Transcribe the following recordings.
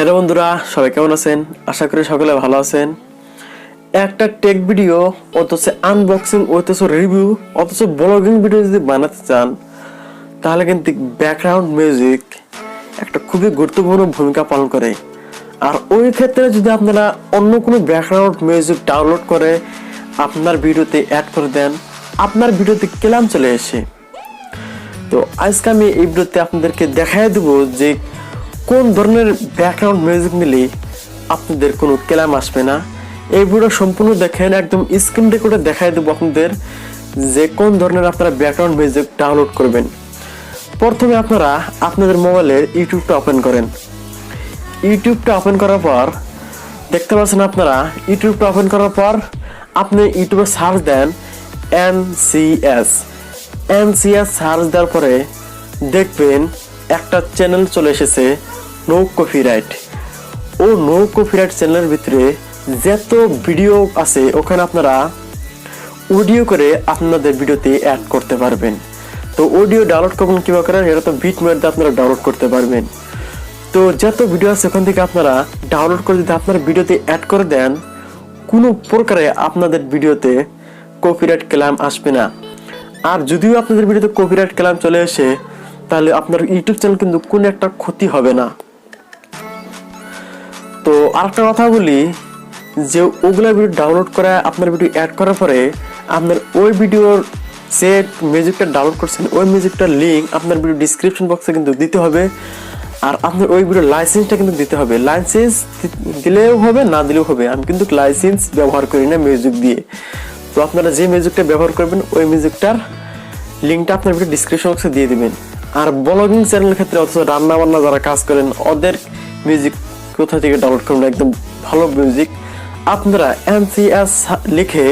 Hello বন্ধুরা, সবাই কেমন আছেন? আশা করি সকলে ভালো আছেন। একটা টেক ভিডিও অথচ আনবক্সিং অথচ রিভিউ অথচ ব্লগিং ভিডিও যদি বানাতে চান তাহলে কিন্তু ব্যাকগ্রাউন্ড মিউজিক একটা খুবই গুরুত্বপূর্ণ ভূমিকা পালন করে। আর ওই ক্ষেত্রে যদি আপনারা অন্য কোনো ব্যাকগ্রাউন্ড মিউজিক ডাউনলোড করে আপনার ভিডিওতে অ্যাড করে দেন, আপনার ভিডিওতে ক্লেম চলে আসে। তো আজকে আমি এই ভিডিওতে আপনাদেরকে দেখাই দেবো যে কোন ধরনের ব্যাকগ্রাউন্ড মিউজিক নিলে আপনাদের কোনো ক্লেম আসবে না। এই ভিডিও সম্পূর্ণ দেখেন, একদম স্ক্রিন রেকর্ডে দেখাই দেবো আপনাদের যে কোন ধরনের আপনারা ব্যাকগ্রাউন্ড মিউজিক ডাউনলোড করবেন। প্রথমে আপনারা আপনাদের মোবাইলের ইউটিউবটা ওপেন করেন। ইউটিউবটা ওপেন করার পর দেখতে পাচ্ছেন আপনারা ইউটিউবটা ওপেন করার পর আপনি ইউটিউবে সার্চ দেন এনসিএস সার্চ দেওয়ার পরে দেখবেন একটা চ্যানেল চলে এসেছে নো কপিরাইট। ও নো কপিরাইট চ্যানেলের ভিতরে যত ভিডিও আছে ওখানে আপনারা অডিও করে আপনাদের ভিডিওতে অ্যাড করতে পারবেন। তো অডিও ডাউনলোড করবেন কীভাবে করেন, এটা তো বিট মেরে আপনারা ডাউনলোড করতে পারবেন। তো যত ভিডিও আছে ওখান থেকে আপনারা ডাউনলোড করে যদি আপনার ভিডিওতে অ্যাড করে দেন কোনো প্রকারে আপনাদের ভিডিওতে কপিরাইট ক্লেম আসবে না। আর যদিও আপনাদের ভিডিওতে কপিরাইট ক্লেম চলে আসে তাহলে আপনার ইউটিউব চ্যানেল কিন্তু কোনো একটা ক্ষতি হবে না। তো আরেকটা কথা বলি যে ওগুলা ভিডিও ডাউনলোড করে আপনার ভিডিও অ্যাড করার পরে আপনার ওই ভিডিওর যে মিউজিকটা ডাউনলোড করছেন ওই মিউজিকটার লিঙ্ক আপনার ভিডিও ডিসক্রিপশন বক্সে কিন্তু দিতে হবে। আর আপনার ওই ভিডিওর লাইসেন্সটা কিন্তু দিতে হবে। লাইসেন্স দিলেও হবে, না দিলেও হবে। আমি কিন্তু লাইসেন্স ব্যবহার করি না মিউজিক দিয়ে। তো আপনারা যে মিউজিকটা ব্যবহার করবেন ওই মিউজিকটার লিঙ্কটা আপনার ভিডিও ডিসক্রিপশন বক্সে দিয়ে দিবেন। আর ব্লগিং চ্যানেলের ক্ষেত্রে অথচ রান্না বান্না যারা কাজ করেন ওদের মিউজিক কোথা থেকে ডাউনলোড করবেন, একদম ভালো মিউজিক আপনারা এনসিএস লিখে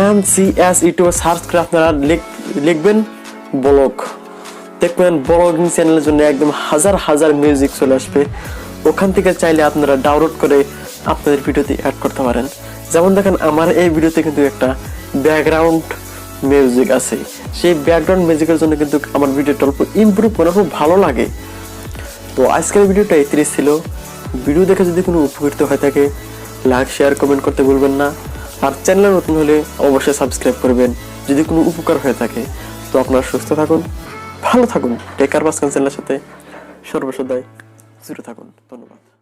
এনসিএস ইউটিউবে সার্চ করে আপনারা লিখবেন ব্লগ, দেখবেন ব্লগিং চ্যানেলের জন্য একদম হাজার হাজার মিউজিক চলে আসবে। ওখান থেকে চাইলে আপনারা ডাউনলোড করে আপনাদের ভিডিওতে অ্যাড করতে পারেন। যেমন দেখেন আমার এই ভিডিওতে কিন্তু একটা ব্যাকগ্রাউন্ড মিউজিক আছে। সেই ব্যাকগ্রাউন্ড মিউজিকের জন্য কিন্তু আমার ভিডিওটা অল্প ইমপ্রুভ করে খুব ভালো লাগে। তো আজকের ভিডিওটা এই ছিল। ভিডিও দেখে যদি কোনো উপকৃত হয়ে থাকে লাইক শেয়ার কমেন্ট করতে ভুলবেন না। আর চ্যানেলে নতুন হলে অবশ্যই সাবস্ক্রাইব করবেন যদি কোনো উপকার হয়ে থাকে। তো আপনারা সুস্থ থাকুন, ভালো থাকুন, টেক আরবাজ চ্যানেলের সাথে সর্বসদাই জুড়ে থাকুন। ধন্যবাদ।